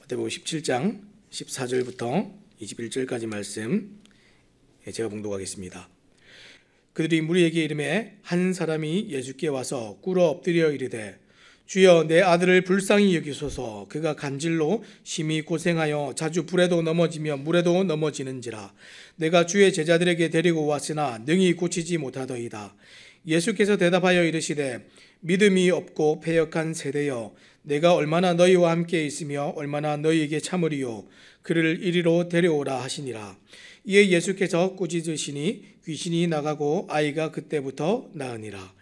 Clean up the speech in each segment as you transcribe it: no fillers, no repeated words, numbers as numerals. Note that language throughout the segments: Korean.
마태복음 17장 14절부터 21절까지 말씀 제가 봉독하겠습니다. 그들이 무리에게 이르매 한 사람이 예수께 와서 꿇어 엎드려 이르되 주여 내 아들을 불쌍히 여기소서. 그가 간질로 심히 고생하여 자주 불에도 넘어지며 물에도 넘어지는지라. 내가 주의 제자들에게 데리고 왔으나 능히 고치지 못하더이다. 예수께서 대답하여 이르시되 믿음이 없고 패역한 세대여, 내가 얼마나 너희와 함께 있으며 얼마나 너희에게 참으리요. 그를 이리로 데려오라 하시니라. 이에 예수께서 꾸짖으시니 귀신이 나가고 아이가 그때부터 나으니라.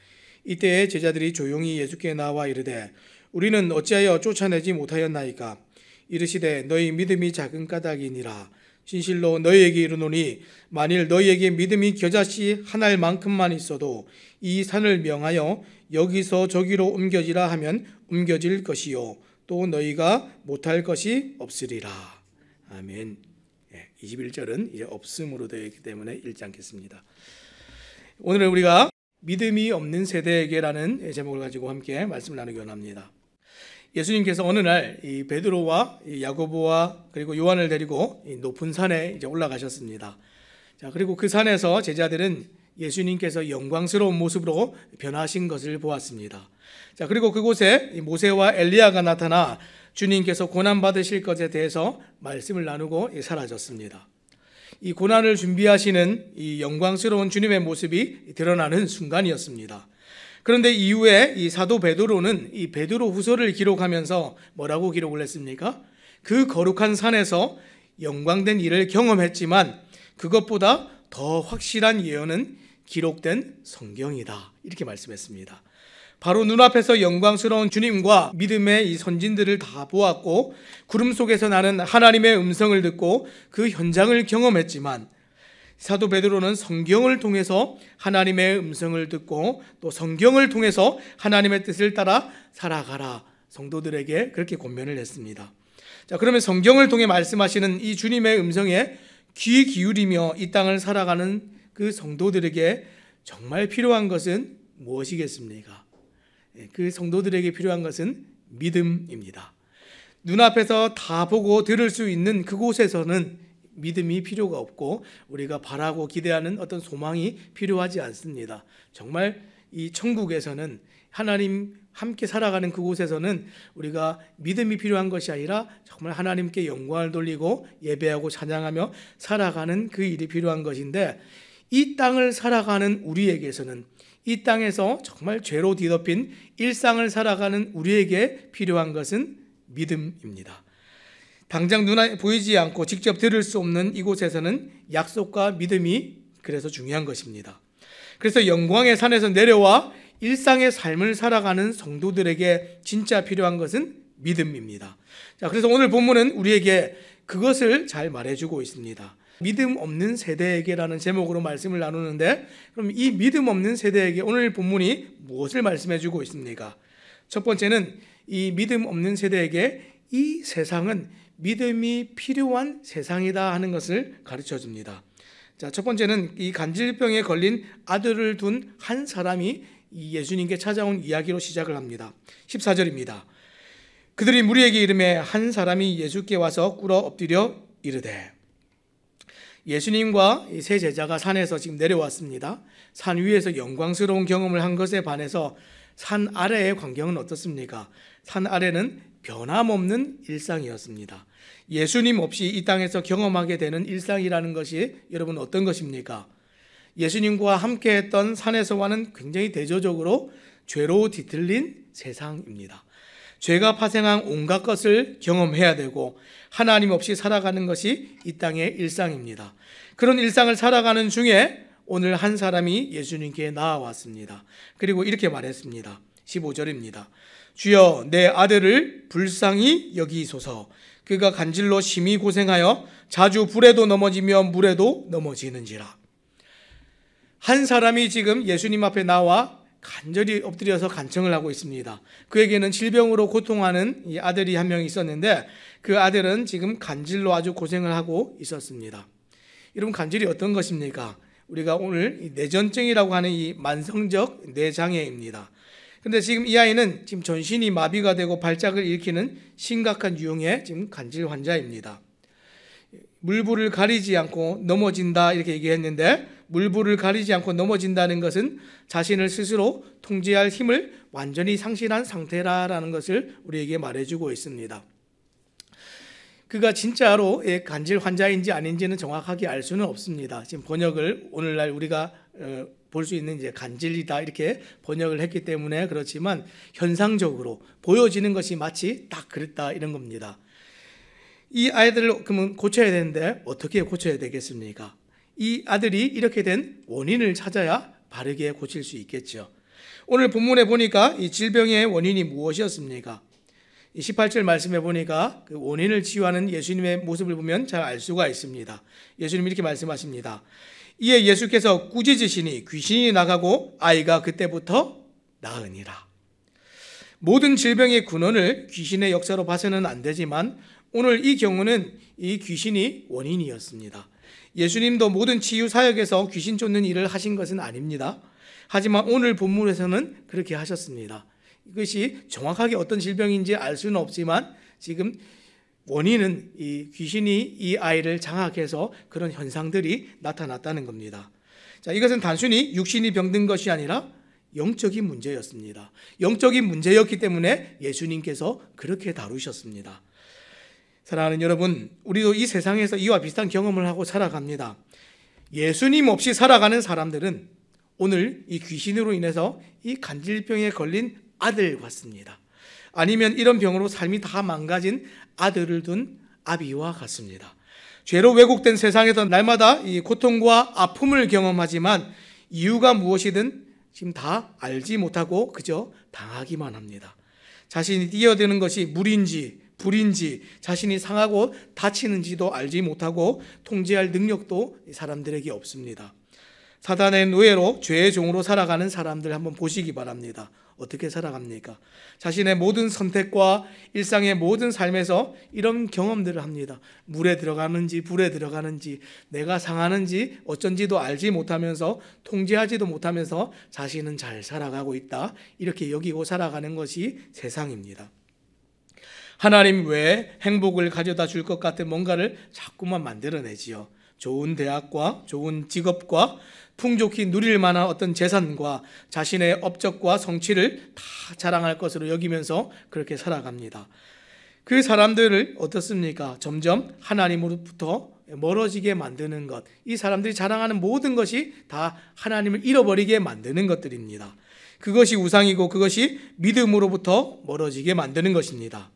이때에 제자들이 조용히 예수께 나와 이르되 우리는 어찌하여 쫓아내지 못하였나이까. 이르시되 너희 믿음이 작은 까닭이니라. 진실로 너희에게 이르노니 만일 너희에게 믿음이 겨자씨 한 알만큼만 있어도 이 산을 명하여 여기서 저기로 옮겨지라 하면 옮겨질 것이요 또 너희가 못할 것이 없으리라. 아멘. 21절은 이제 없음으로 되어 있기 때문에 읽지 않겠습니다. 오늘은 우리가 믿음이 없는 세대에게라는 제목을 가지고 함께 말씀을 나누기 원합니다. 예수님께서 어느 날 이 베드로와 야고보와 그리고 요한을 데리고 이 높은 산에 이제 올라가셨습니다. 자, 그리고 그 산에서 제자들은 예수님께서 영광스러운 모습으로 변하신 것을 보았습니다. 자, 그리고 그곳에 모세와 엘리야가 나타나 주님께서 고난 받으실 것에 대해서 말씀을 나누고 사라졌습니다. 이 고난을 준비하시는 이 영광스러운 주님의 모습이 드러나는 순간이었습니다. 그런데 이후에 이 사도 베드로는 이 베드로 후서를 기록하면서 뭐라고 기록을 했습니까? 그 거룩한 산에서 영광된 일을 경험했지만 그것보다 더 확실한 예언은 기록된 성경이다. 이렇게 말씀했습니다. 바로 눈앞에서 영광스러운 주님과 믿음의 이 선진들을 다 보았고 구름 속에서 나는 하나님의 음성을 듣고 그 현장을 경험했지만 사도 베드로는 성경을 통해서 하나님의 음성을 듣고 또 성경을 통해서 하나님의 뜻을 따라 살아가라. 성도들에게 그렇게 권면을 했습니다. 자, 그러면 성경을 통해 말씀하시는 이 주님의 음성에 귀 기울이며 이 땅을 살아가는 그 성도들에게 정말 필요한 것은 무엇이겠습니까? 그 성도들에게 필요한 것은 믿음입니다. 눈앞에서 다 보고 들을 수 있는 그곳에서는 믿음이 필요가 없고 우리가 바라고 기대하는 어떤 소망이 필요하지 않습니다. 정말 이 천국에서는 하나님 함께 살아가는 그곳에서는 우리가 믿음이 필요한 것이 아니라 정말 하나님께 영광을 돌리고 예배하고 찬양하며 살아가는 그 일이 필요한 것인데 이 땅을 살아가는 우리에게서는 이 땅에서 정말 죄로 뒤덮인 일상을 살아가는 우리에게 필요한 것은 믿음입니다. 당장 눈에 보이지 않고 직접 들을 수 없는 이곳에서는 약속과 믿음이 그래서 중요한 것입니다. 그래서 영광의 산에서 내려와 일상의 삶을 살아가는 성도들에게 진짜 필요한 것은 믿음입니다. 자, 그래서 오늘 본문은 우리에게 그것을 잘 말해주고 있습니다. 믿음 없는 세대에게라는 제목으로 말씀을 나누는데 그럼 이 믿음 없는 세대에게 오늘 본문이 무엇을 말씀해주고 있습니까? 첫 번째는 이 믿음 없는 세대에게 이 세상은 믿음이 필요한 세상이다 하는 것을 가르쳐 줍니다. 자, 첫 번째는 이 간질병에 걸린 아들을 둔 한 사람이 이 예수님께 찾아온 이야기로 시작을 합니다. 14절입니다. 그들이 무리에게 이르매 한 사람이 예수께 와서 꿇어 엎드려 이르되. 예수님과 이 세 제자가 산에서 지금 내려왔습니다. 산 위에서 영광스러운 경험을 한 것에 반해서 산 아래의 광경은 어떻습니까? 산 아래는 변함없는 일상이었습니다. 예수님 없이 이 땅에서 경험하게 되는 일상이라는 것이 여러분 어떤 것입니까? 예수님과 함께했던 산에서와는 굉장히 대조적으로 죄로 뒤틀린 세상입니다. 죄가 파생한 온갖 것을 경험해야 되고 하나님 없이 살아가는 것이 이 땅의 일상입니다. 그런 일상을 살아가는 중에 오늘 한 사람이 예수님께 나아왔습니다. 그리고 이렇게 말했습니다. 15절입니다. 주여 내 아들을 불쌍히 여기소서. 그가 간질로 심히 고생하여 자주 불에도 넘어지며 물에도 넘어지는지라. 한 사람이 지금 예수님 앞에 나와 간절히 엎드려서 간청을 하고 있습니다. 그에게는 질병으로 고통하는 이 아들이 한 명 있었는데 그 아들은 지금 간질로 아주 고생을 하고 있었습니다. 여러분, 간질이 어떤 것입니까? 우리가 오늘 이 뇌전증이라고 하는 이 만성적 뇌장애입니다. 그런데 지금 이 아이는 지금 전신이 마비가 되고 발작을 일으키는 심각한 유형의 지금 간질 환자입니다. 물불을 가리지 않고 넘어진다 이렇게 얘기했는데, 물불을 가리지 않고 넘어진다는 것은 자신을 스스로 통제할 힘을 완전히 상실한 상태라는 것을 우리에게 말해주고 있습니다. 그가 진짜로 간질 환자인지 아닌지는 정확하게 알 수는 없습니다. 지금 번역을 오늘날 우리가 볼 수 있는 이제 간질이다 이렇게 번역을 했기 때문에 그렇지만, 현상적으로 보여지는 것이 마치 딱 그랬다 이런 겁니다. 이 아이들을 그러면 고쳐야 되는데 어떻게 고쳐야 되겠습니까? 이 아들이 이렇게 된 원인을 찾아야 바르게 고칠 수 있겠죠. 오늘 본문에 보니까 이 질병의 원인이 무엇이었습니까? 18절 말씀에 보니까 그 원인을 치유하는 예수님의 모습을 보면 잘 알 수가 있습니다. 예수님이 이렇게 말씀하십니다. 이에 예수께서 꾸짖으시니 귀신이 나가고 아이가 그때부터 나으니라. 모든 질병의 근원을 귀신의 역사로 봐서는 안 되지만, 오늘 이 경우는 이 귀신이 원인이었습니다. 예수님도 모든 치유 사역에서 귀신 쫓는 일을 하신 것은 아닙니다. 하지만 오늘 본문에서는 그렇게 하셨습니다. 이것이 정확하게 어떤 질병인지 알 수는 없지만, 지금 원인은 이 귀신이 이 아이를 장악해서 그런 현상들이 나타났다는 겁니다. 자, 이것은 단순히 육신이 병든 것이 아니라 영적인 문제였습니다. 영적인 문제였기 때문에 예수님께서 그렇게 다루셨습니다. 사랑하는 여러분, 우리도 이 세상에서 이와 비슷한 경험을 하고 살아갑니다. 예수님 없이 살아가는 사람들은 오늘 이 귀신으로 인해서 이 간질병에 걸린 아들 같습니다. 아니면 이런 병으로 삶이 다 망가진 아들을 둔 아비와 같습니다. 죄로 왜곡된 세상에서 날마다 이 고통과 아픔을 경험하지만 이유가 무엇이든 지금 다 알지 못하고 그저 당하기만 합니다. 자신이 뛰어드는 것이 물인지 불인지, 자신이 상하고 다치는지도 알지 못하고 통제할 능력도 사람들에게 없습니다. 사단의 노예로 죄의 종으로 살아가는 사람들 한번 보시기 바랍니다. 어떻게 살아갑니까? 자신의 모든 선택과 일상의 모든 삶에서 이런 경험들을 합니다. 물에 들어가는지 불에 들어가는지, 내가 상하는지 어쩐지도 알지 못하면서, 통제하지도 못하면서 자신은 잘 살아가고 있다, 이렇게 여기고 살아가는 것이 세상입니다. 하나님 외에 행복을 가져다 줄 것 같은 뭔가를 자꾸만 만들어내지요. 좋은 대학과 좋은 직업과 풍족히 누릴 만한 어떤 재산과 자신의 업적과 성취를 다 자랑할 것으로 여기면서 그렇게 살아갑니다. 그 사람들을 어떻습니까? 점점 하나님으로부터 멀어지게 만드는 것, 이 사람들이 자랑하는 모든 것이 다 하나님을 잃어버리게 만드는 것들입니다. 그것이 우상이고 그것이 믿음으로부터 멀어지게 만드는 것입니다.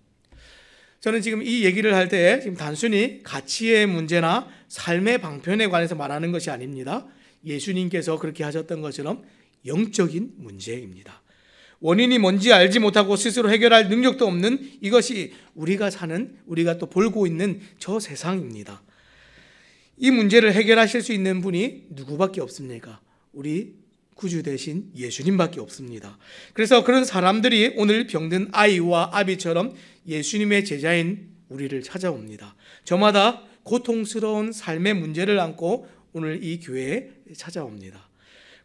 저는 지금 이 얘기를 할 때 지금 단순히 가치의 문제나 삶의 방편에 관해서 말하는 것이 아닙니다. 예수님께서 그렇게 하셨던 것처럼 영적인 문제입니다. 원인이 뭔지 알지 못하고 스스로 해결할 능력도 없는 이것이 우리가 사는, 우리가 또 볼고 있는 저 세상입니다. 이 문제를 해결하실 수 있는 분이 누구밖에 없습니까? 우리 구주 대신 예수님밖에 없습니다. 그래서 그런 사람들이 오늘 병든 아이와 아비처럼 예수님의 제자인 우리를 찾아옵니다. 저마다 고통스러운 삶의 문제를 안고 오늘 이 교회에 찾아옵니다.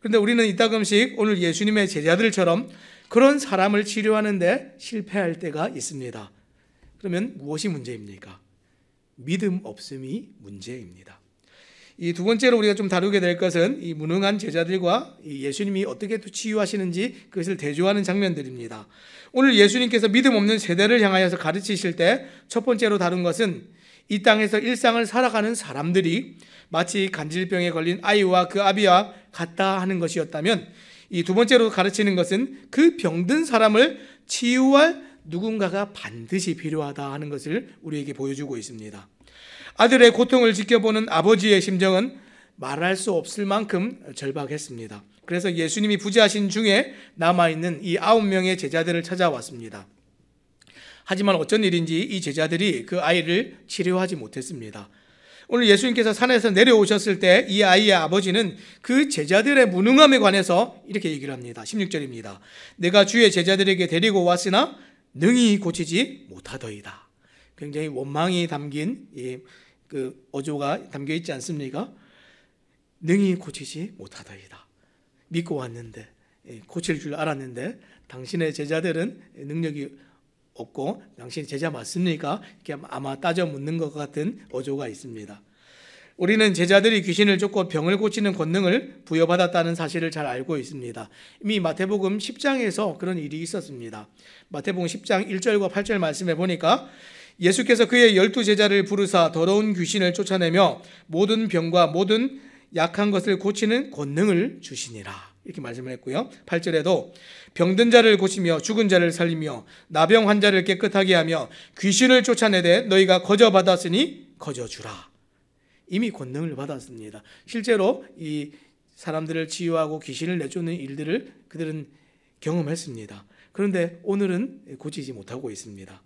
그런데 우리는 이따금씩 오늘 예수님의 제자들처럼 그런 사람을 치료하는데 실패할 때가 있습니다. 그러면 무엇이 문제입니까? 믿음 없음이 문제입니다. 이 두 번째로 우리가 좀 다루게 될 것은 이 무능한 제자들과 예수님이 어떻게 또 치유하시는지 그것을 대조하는 장면들입니다. 오늘 예수님께서 믿음 없는 세대를 향하여서 가르치실 때 첫 번째로 다룬 것은 이 땅에서 일상을 살아가는 사람들이 마치 간질병에 걸린 아이와 그 아비와 같다 하는 것이었다면, 이 두 번째로 가르치는 것은 그 병든 사람을 치유할 누군가가 반드시 필요하다 하는 것을 우리에게 보여주고 있습니다. 아들의 고통을 지켜보는 아버지의 심정은 말할 수 없을 만큼 절박했습니다. 그래서 예수님이 부재하신 중에 남아있는 이 9명의 제자들을 찾아왔습니다. 하지만 어쩐 일인지 이 제자들이 그 아이를 치료하지 못했습니다. 오늘 예수님께서 산에서 내려오셨을 때 이 아이의 아버지는 그 제자들의 무능함에 관해서 이렇게 얘기를 합니다. 16절입니다. 내가 주의 제자들에게 데리고 왔으나 능히 고치지 못하더이다. 굉장히 원망이 담긴 그 어조가 담겨 있지 않습니까? 능히 고치지 못하더이다. 믿고 왔는데, 고칠 줄 알았는데 당신의 제자들은 능력이 없고 당신이 제자 맞습니까? 이렇게 아마 따져 묻는 것 같은 어조가 있습니다. 우리는 제자들이 귀신을 쫓고 병을 고치는 권능을 부여받았다는 사실을 잘 알고 있습니다. 이미 마태복음 10장에서 그런 일이 있었습니다. 마태복음 10장 1절과 8절 말씀에 보니까 예수께서 그의 12제자를 부르사 더러운 귀신을 쫓아내며 모든 병과 모든 약한 것을 고치는 권능을 주시니라, 이렇게 말씀을 했고요. 8절에도 병든 자를 고치며 죽은 자를 살리며 나병 환자를 깨끗하게 하며 귀신을 쫓아내되 너희가 거저 받았으니 거저 주라. 이미 권능을 받았습니다. 실제로 이 사람들을 치유하고 귀신을 내쫓는 일들을 그들은 경험했습니다. 그런데 오늘은 고치지 못하고 있습니다.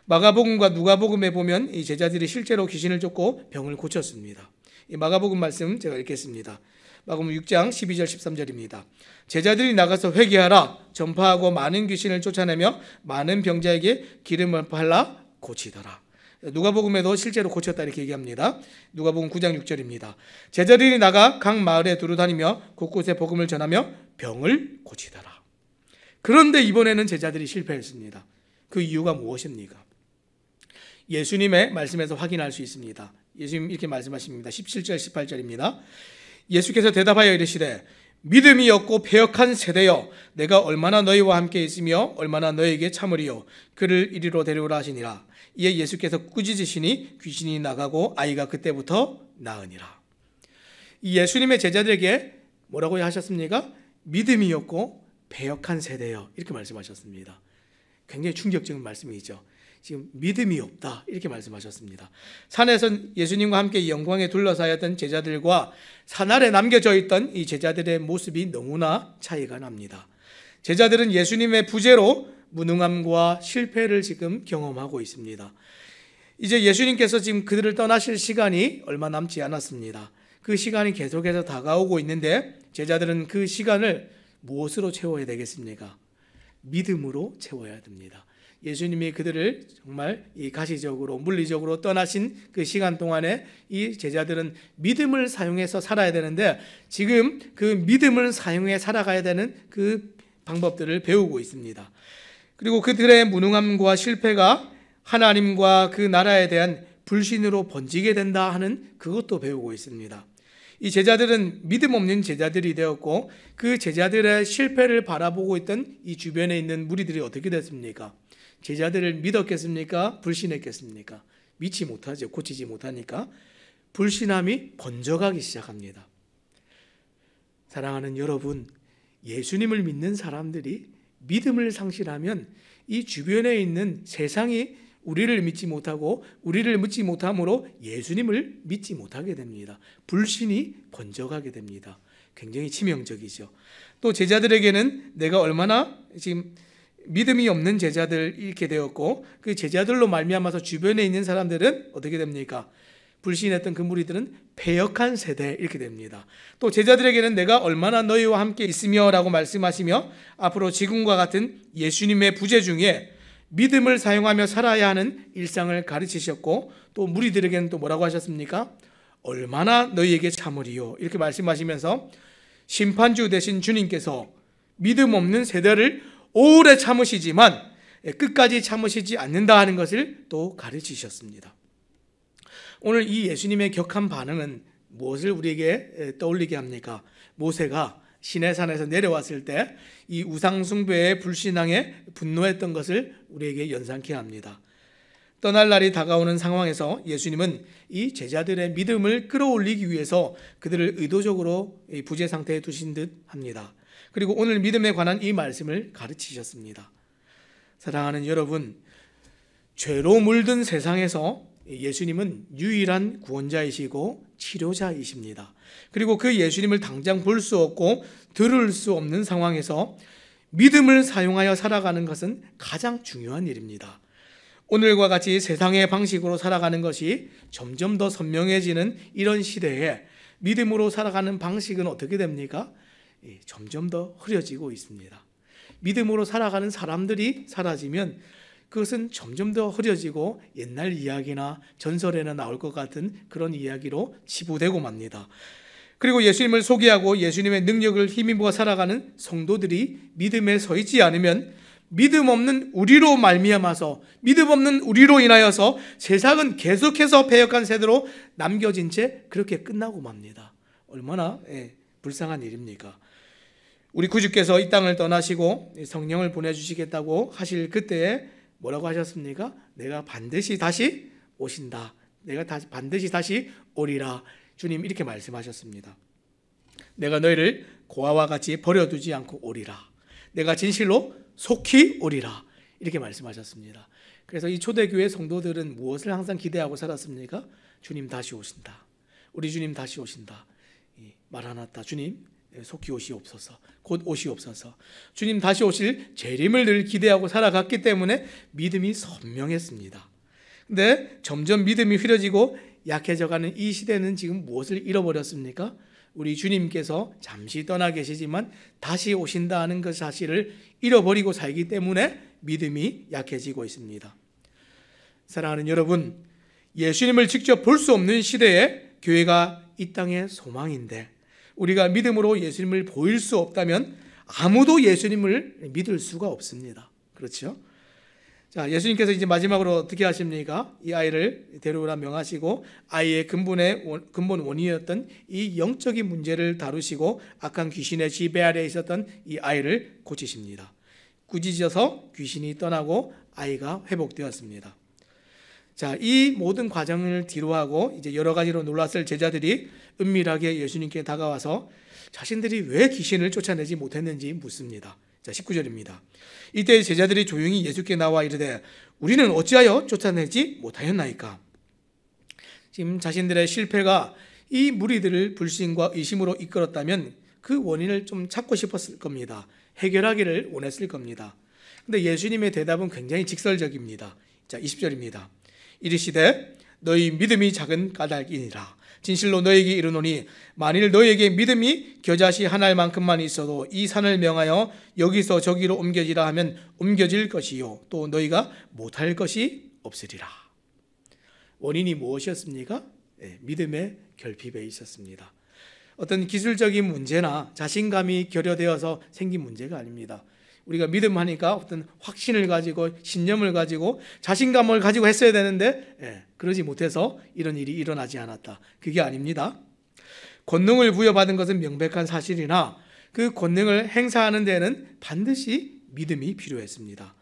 마가복음과 누가복음에 보면 이 제자들이 실제로 귀신을 쫓고 병을 고쳤습니다. 이 마가복음 말씀 제가 읽겠습니다. 마가복음 6장 12절 13절입니다. 제자들이 나가서 회개하라, 전파하고 많은 귀신을 쫓아내며 많은 병자에게 기름을 발라 고치더라. 누가복음에도 실제로 고쳤다 이렇게 얘기합니다. 누가복음 9장 6절입니다. 제자들이 나가 각 마을에 두루다니며 곳곳에 복음을 전하며 병을 고치더라. 그런데 이번에는 제자들이 실패했습니다. 그 이유가 무엇입니까? 예수님의 말씀에서 확인할 수 있습니다. 예수님 이렇게 말씀하십니다. 17절 18절입니다. 예수께서 대답하여 이르시되 믿음이 없고 패역한 세대여, 내가 얼마나 너희와 함께 있으며 얼마나 너희에게 참으리요. 그를 이리로 데려오라 하시니라. 이에 예수께서 꾸짖으시니 귀신이 나가고 아이가 그때부터 나으니라. 이 예수님의 제자들에게 뭐라고 하셨습니까? 믿음이 없고 패역한 세대여, 이렇게 말씀하셨습니다. 굉장히 충격적인 말씀이죠. 지금 믿음이 없다 이렇게 말씀하셨습니다. 산에서 예수님과 함께 영광에 둘러싸였던 제자들과 산 아래 남겨져 있던 이 제자들의 모습이 너무나 차이가 납니다. 제자들은 예수님의 부재로 무능함과 실패를 지금 경험하고 있습니다. 이제 예수님께서 지금 그들을 떠나실 시간이 얼마 남지 않았습니다. 그 시간이 계속해서 다가오고 있는데 제자들은 그 시간을 무엇으로 채워야 되겠습니까? 믿음으로 채워야 됩니다. 예수님이 그들을 정말 이 가시적으로 물리적으로 떠나신 그 시간 동안에 이 제자들은 믿음을 사용해서 살아야 되는데 지금 그 믿음을 사용해 살아가야 되는 그 방법들을 배우고 있습니다. 그리고 그들의 무능함과 실패가 하나님과 그 나라에 대한 불신으로 번지게 된다 하는 그것도 배우고 있습니다. 이 제자들은 믿음 없는 제자들이 되었고 그 제자들의 실패를 바라보고 있던 이 주변에 있는 무리들이 어떻게 됐습니까? 제자들을 믿었겠습니까? 불신했겠습니까? 믿지 못하죠. 고치지 못하니까 불신함이 번져가기 시작합니다. 사랑하는 여러분, 예수님을 믿는 사람들이 믿음을 상실하면 이 주변에 있는 세상이 우리를 믿지 못하고 우리를 믿지 못함으로 예수님을 믿지 못하게 됩니다. 불신이 번져가게 됩니다. 굉장히 치명적이죠. 또 제자들에게는 내가 얼마나 지금 믿음이 없는 제자들 이렇게 되었고 그 제자들로 말미암아서 주변에 있는 사람들은 어떻게 됩니까? 불신했던 그 무리들은 패역한 세대 이렇게 됩니다. 또 제자들에게는 내가 얼마나 너희와 함께 있으며 라고 말씀하시며 앞으로 지금과 같은 예수님의 부재 중에 믿음을 사용하며 살아야 하는 일상을 가르치셨고 또 무리들에게는 또 뭐라고 하셨습니까? 얼마나 너희에게 참으리요 이렇게 말씀하시면서 심판주 되신 주님께서 믿음 없는 세대를 오래 참으시지만 끝까지 참으시지 않는다 하는 것을 또 가르치셨습니다. 오늘 이 예수님의 격한 반응은 무엇을 우리에게 떠올리게 합니까? 모세가 시내산에서 내려왔을 때 이 우상숭배에 불신앙에 분노했던 것을 우리에게 연상케 합니다. 떠날 날이 다가오는 상황에서 예수님은 이 제자들의 믿음을 끌어올리기 위해서 그들을 의도적으로 부재 상태에 두신 듯 합니다. 그리고 오늘 믿음에 관한 이 말씀을 가르치셨습니다. 사랑하는 여러분, 죄로 물든 세상에서 예수님은 유일한 구원자이시고 치료자이십니다. 그리고 그 예수님을 당장 볼 수 없고 들을 수 없는 상황에서 믿음을 사용하여 살아가는 것은 가장 중요한 일입니다. 오늘과 같이 세상의 방식으로 살아가는 것이 점점 더 선명해지는 이런 시대에 믿음으로 살아가는 방식은 어떻게 됩니까? 점점 더 흐려지고 있습니다. 믿음으로 살아가는 사람들이 사라지면 그것은 점점 더 흐려지고 옛날 이야기나 전설에나 나올 것 같은 그런 이야기로 치부되고 맙니다. 그리고 예수님을 소개하고 예수님의 능력을 힘입어 살아가는 성도들이 믿음에 서 있지 않으면 믿음 없는 우리로 말미암아서, 믿음 없는 우리로 인하여서 세상은 계속해서 패역한 세대로 남겨진 채 그렇게 끝나고 맙니다. 얼마나 불쌍한 일입니까? 우리 구주께서 이 땅을 떠나시고 성령을 보내주시겠다고 하실 그때에 뭐라고 하셨습니까? 내가 반드시 다시 오신다. 내가 반드시 다시 오리라. 주님 이렇게 말씀하셨습니다. 내가 너희를 고아와 같이 버려두지 않고 오리라. 내가 진실로 속히 오리라. 이렇게 말씀하셨습니다. 그래서 이 초대교회 성도들은 무엇을 항상 기대하고 살았습니까? 주님 다시 오신다. 우리 주님 다시 오신다. 마라나타, 주님 속히 오시옵소서. 곧 오시옵소서. 주님 다시 오실 재림을 늘 기대하고 살아갔기 때문에 믿음이 선명했습니다. 근데 점점 믿음이 흐려지고 약해져가는 이 시대는 지금 무엇을 잃어버렸습니까? 우리 주님께서 잠시 떠나 계시지만 다시 오신다 하는 그 사실을 잃어버리고 살기 때문에 믿음이 약해지고 있습니다. 사랑하는 여러분, 예수님을 직접 볼 수 없는 시대에 교회가 이 땅의 소망인데, 우리가 믿음으로 예수님을 보일 수 없다면 아무도 예수님을 믿을 수가 없습니다. 그렇죠? 자, 예수님께서 이제 마지막으로 어떻게 하십니까? 이 아이를 데려오라 명하시고 아이의 근본 원인이었던 이 영적인 문제를 다루시고 악한 귀신의 지배 아래에 있었던 이 아이를 고치십니다. 꾸짖어서 귀신이 떠나고 아이가 회복되었습니다. 자, 이 모든 과정을 뒤로하고 이제 여러 가지로 놀랐을 제자들이 은밀하게 예수님께 다가와서 자신들이 왜 귀신을 쫓아내지 못했는지 묻습니다. 자, 19절입니다. 이때 제자들이 조용히 예수께 나와 이르되 우리는 어찌하여 쫓아내지 못하였나이까? 지금 자신들의 실패가 이 무리들을 불신과 의심으로 이끌었다면 그 원인을 좀 찾고 싶었을 겁니다. 해결하기를 원했을 겁니다. 근데 예수님의 대답은 굉장히 직설적입니다. 자, 20절입니다. 이르시되 너희 믿음이 작은 까닭이니라. 진실로 너에게 이르노니 만일 너에게 믿음이 겨자씨 한 알만큼만 있어도 이 산을 명하여 여기서 저기로 옮겨지라 하면 옮겨질 것이요 또 너희가 못할 것이 없으리라. 원인이 무엇이었습니까? 믿음의 결핍에 있었습니다. 어떤 기술적인 문제나 자신감이 결여되어서 생긴 문제가 아닙니다. 우리가 믿음하니까 어떤 확신을 가지고 신념을 가지고 자신감을 가지고 했어야 되는데 그러지 못해서 이런 일이 일어나지 않았다. 그게 아닙니다. 권능을 부여받은 것은 명백한 사실이나 그 권능을 행사하는 데는 반드시 믿음이 필요했습니다.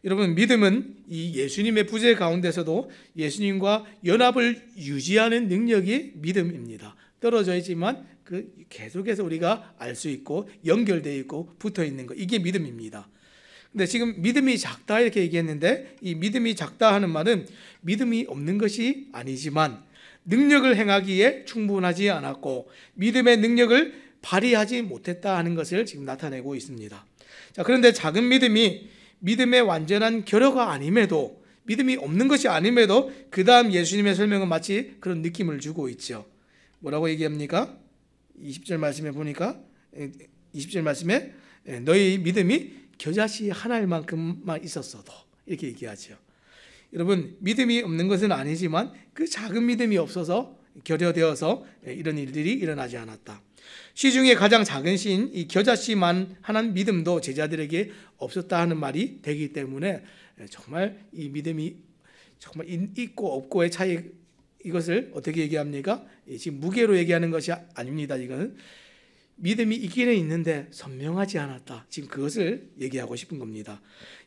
여러분, 믿음은 이 예수님의 부재 가운데서도 예수님과 연합을 유지하는 능력이 믿음입니다. 떨어져 있지만 그 계속해서 우리가 알 수 있고 연결되어 있고 붙어 있는 것, 이게 믿음입니다. 근데 지금 믿음이 작다 이렇게 얘기했는데 이 믿음이 작다 하는 말은 믿음이 없는 것이 아니지만 능력을 행하기에 충분하지 않았고 믿음의 능력을 발휘하지 못했다 하는 것을 지금 나타내고 있습니다. 자, 그런데 작은 믿음이 믿음의 완전한 결여가 아님에도, 믿음이 없는 것이 아님에도 그 다음 예수님의 설명은 마치 그런 느낌을 주고 있죠. 뭐라고 얘기합니까? 20절 말씀에 보니까 20절 말씀에 너희 믿음이 겨자씨 한 알만큼만 있었어도 이렇게 얘기하죠. 여러분, 믿음이 없는 것은 아니지만 그 작은 믿음이 없어서 결여되어서 이런 일들이 일어나지 않았다. 시 중에 가장 작은 시인 이 겨자씨만 하는 믿음도 제자들에게 없었다 하는 말이 되기 때문에 정말 이 믿음이 정말 있고 없고의 차이, 이것을 어떻게 얘기합니까? 지금 무게로 얘기하는 것이 아닙니다. 이건 믿음이 있기는 있는데 선명하지 않았다. 지금 그것을 얘기하고 싶은 겁니다.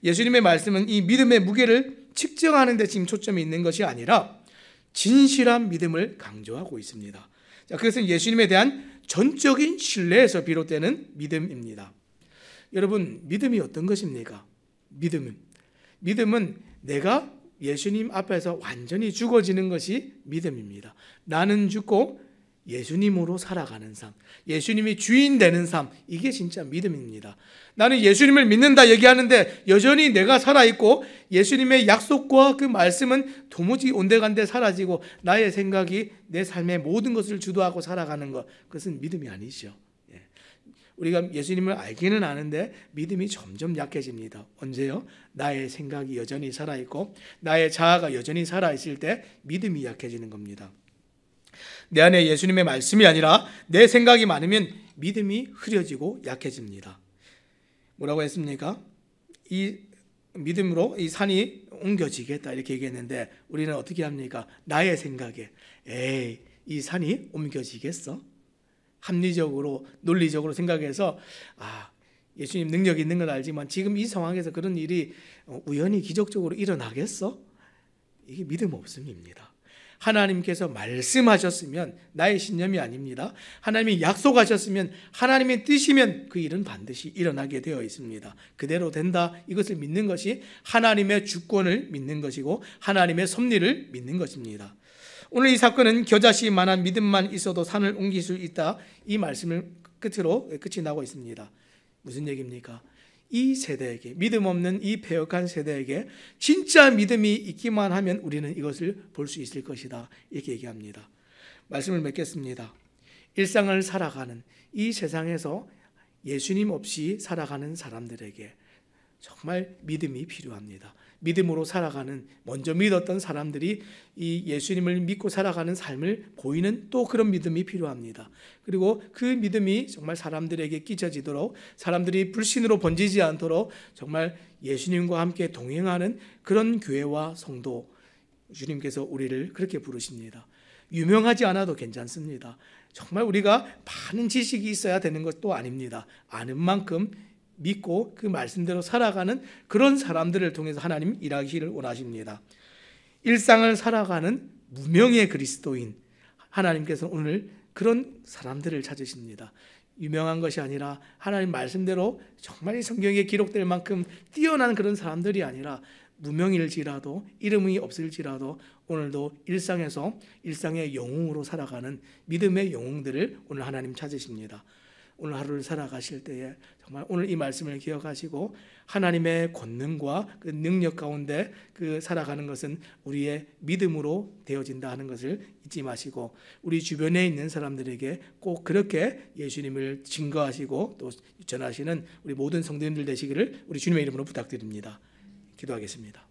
예수님의 말씀은 이 믿음의 무게를 측정하는 데 지금 초점이 있는 것이 아니라 진실한 믿음을 강조하고 있습니다. 자, 그것은 예수님에 대한 전적인 신뢰에서 비롯되는 믿음입니다. 여러분, 믿음이 어떤 것입니까? 믿음은 내가 예수님 앞에서 완전히 죽어지는 것이 믿음입니다. 나는 죽고 예수님으로 살아가는 삶, 예수님이 주인 되는 삶, 이게 진짜 믿음입니다. 나는 예수님을 믿는다 얘기하는데 여전히 내가 살아있고 예수님의 약속과 그 말씀은 도무지 온데간데 사라지고 나의 생각이 내 삶의 모든 것을 주도하고 살아가는 것, 그것은 믿음이 아니죠. 우리가 예수님을 알기는 아는데 믿음이 점점 약해집니다. 언제요? 나의 생각이 여전히 살아있고 나의 자아가 여전히 살아있을 때 믿음이 약해지는 겁니다. 내 안에 예수님의 말씀이 아니라 내 생각이 많으면 믿음이 흐려지고 약해집니다. 뭐라고 했습니까? 이 믿음으로 이 산이 옮겨지겠다 이렇게 얘기했는데 우리는 어떻게 합니까? 나의 생각에 에이 이 산이 옮겨지겠어? 합리적으로 논리적으로 생각해서 예수님 능력이 있는 건 알지만 지금 이 상황에서 그런 일이 우연히 기적적으로 일어나겠어? 이게 믿음 없음입니다. 하나님께서 말씀하셨으면 나의 신념이 아닙니다. 하나님이 약속하셨으면 하나님의 뜻이면 그 일은 반드시 일어나게 되어 있습니다. 그대로 된다 이것을 믿는 것이 하나님의 주권을 믿는 것이고 하나님의 섭리를 믿는 것입니다. 오늘 이 사건은 겨자씨만한 믿음만 있어도 산을 옮길 수 있다 이 말씀을 끝으로 끝이 나고 있습니다. 무슨 얘기입니까? 이 세대에게 믿음 없는 이 패역한 세대에게 진짜 믿음이 있기만 하면 우리는 이것을 볼 수 있을 것이다 이렇게 얘기합니다. 말씀을 맺겠습니다. 일상을 살아가는 이 세상에서 예수님 없이 살아가는 사람들에게 정말 믿음이 필요합니다. 믿음으로 살아가는 먼저 믿었던 사람들이 이 예수님을 믿고 살아가는 삶을 보이는 또 그런 믿음이 필요합니다. 그리고 그 믿음이 정말 사람들에게 끼쳐지도록 사람들이 불신으로 번지지 않도록 정말 예수님과 함께 동행하는 그런 교회와 성도 주님께서 우리를 그렇게 부르십니다. 유명하지 않아도 괜찮습니다. 정말 우리가 많은 지식이 있어야 되는 것도 아닙니다. 아는 만큼 믿고 그 말씀대로 살아가는 그런 사람들을 통해서 하나님 일하기를 원하십니다. 일상을 살아가는 무명의 그리스도인 하나님께서 오늘 그런 사람들을 찾으십니다. 유명한 것이 아니라 하나님 말씀대로 정말 이 성경에 기록될 만큼 뛰어난 그런 사람들이 아니라 무명일지라도 이름이 없을지라도 오늘도 일상에서 일상의 영웅으로 살아가는 믿음의 영웅들을 오늘 하나님 찾으십니다. 오늘 하루를 살아가실 때에 정말 오늘 이 말씀을 기억하시고 하나님의 권능과 그 능력 가운데 그 살아가는 것은 우리의 믿음으로 되어진다 하는 것을 잊지 마시고 우리 주변에 있는 사람들에게 꼭 그렇게 예수님을 증거하시고 또 전하시는 우리 모든 성도님들 되시기를 우리 주님의 이름으로 부탁드립니다. 기도하겠습니다.